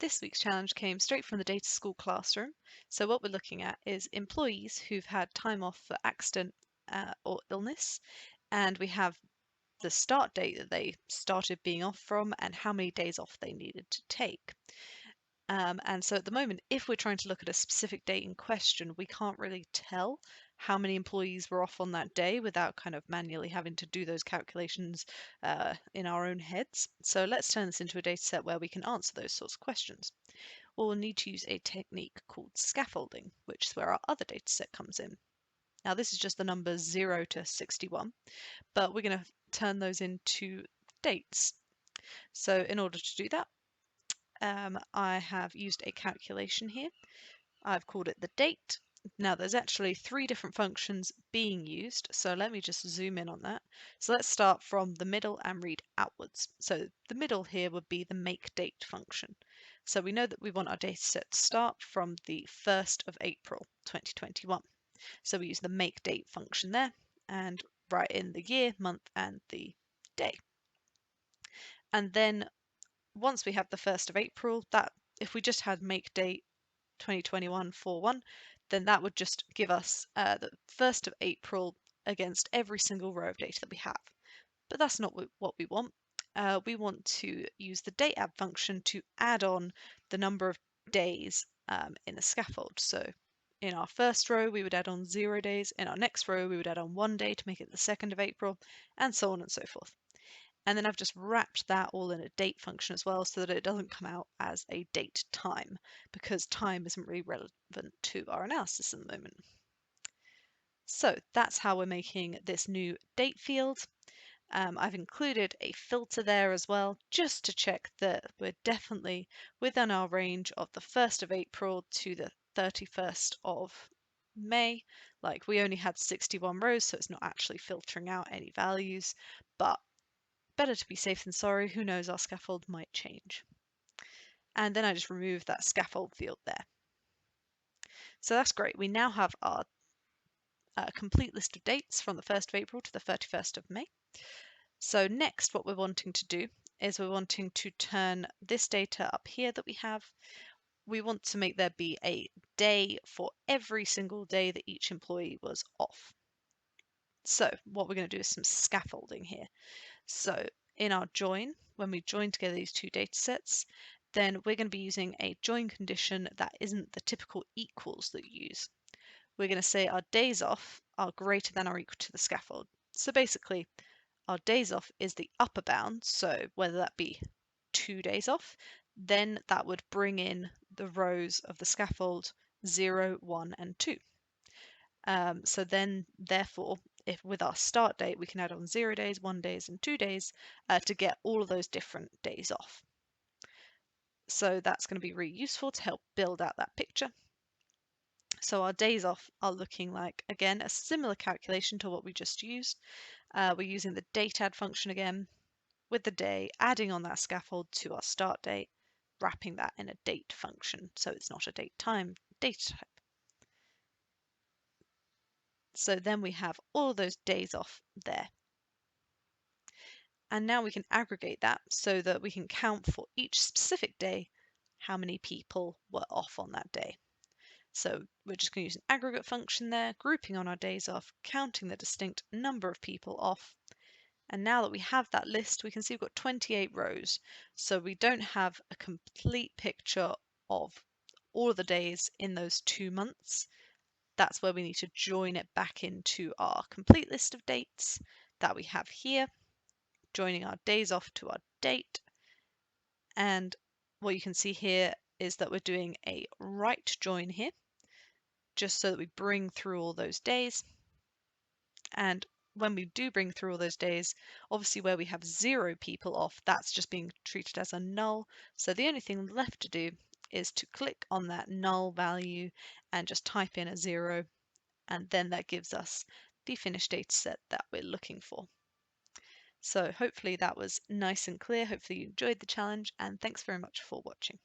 This week's challenge came straight from the Data School classroom. So what we're looking at is employees who've had time off for accident or illness, and we have the start date that they started being off from and how many days off they needed to take. And so at the moment, if we're trying to look at a specific date in question, we can't really tell how many employees were off on that day without kind of manually having to do those calculations in our own heads. So let's turn this into a data set where we can answer those sorts of questions. Well, we'll need to use a technique called scaffolding, which is where our other data set comes in. Now, this is just the numbers 0 to 61, but we're going to turn those into dates. So in order to do that, I have used a calculation here. I've called it the date. Now there's actually 3 different functions being used, so let me just zoom in on that. So let's start from the middle and read outwards. So the middle here would be the make date function. So we know that we want our data set to start from the 1st of April 2021. So we use the make date function there and write in the year, month, and the day. And then once we have the 1st of April, that if we just had make date 2021 4/1, then that would just give us the 1st of April against every single row of data that we have. But that's not what we want. We want to use the date add function to add on the number of days in the scaffold. So in our first row, we would add on 0 days. In our next row, we would add on 1 day to make it the 2nd of April, and so on and so forth. And then I've just wrapped that all in a date function as well so that it doesn't come out as a date time, because time isn't really relevant to our analysis at the moment. So that's how we're making this new date field. I've included a filter there as well, just to check that we're definitely within our range of the 1st of April to the 31st of May. Like, we only had 61 rows, so it's not actually filtering out any values, but better to be safe than sorry. Who knows, our scaffold might change. And then I just remove that scaffold field there. So that's great. We now have our complete list of dates from the 1st of April to the 31st of May. So next, what we're wanting to do is we're wanting to turn this data up here that we have. We want to make there be a day for every single day that each employee was off. So what we're going to do is some scaffolding here. So in our join, when we join together these two data sets, then we're going to be using a join condition that isn't the typical equals that you use. We're going to say our days off are greater than or equal to the scaffold. So basically, our days off is the upper bound, so whether that be 2 days off, then that would bring in the rows of the scaffold 0, 1, and 2. So then, therefore, if with our start date, we can add on 0 days, 1 days, and 2 days to get all of those different days off. So that's going to be really useful to help build out that picture. So our days off are looking like, again, a similar calculation to what we just used. We're using the date add function again with the day, adding on that scaffold to our start date, wrapping that in a date function. So it's not a date time data type. So then we have all those days off there. And now we can aggregate that so that we can count for each specific day how many people were off on that day. So we're just going to use an aggregate function there, grouping on our days off, counting the distinct number of people off. And now that we have that list, we can see we've got 28 rows. So we don't have a complete picture of all of the days in those 2 months. That's where we need to join it back into our complete list of dates that we have here, joining our days off to our date. And what you can see here is that we're doing a right join here, just so that we bring through all those days. And when we do bring through all those days, obviously where we have 0 people off, that's just being treated as a null. So the only thing left to do is to click on that null value and just type in a 0, and then that gives us the finished data set that we're looking for. So hopefully that was nice and clear. Hopefully you enjoyed the challenge, and thanks very much for watching.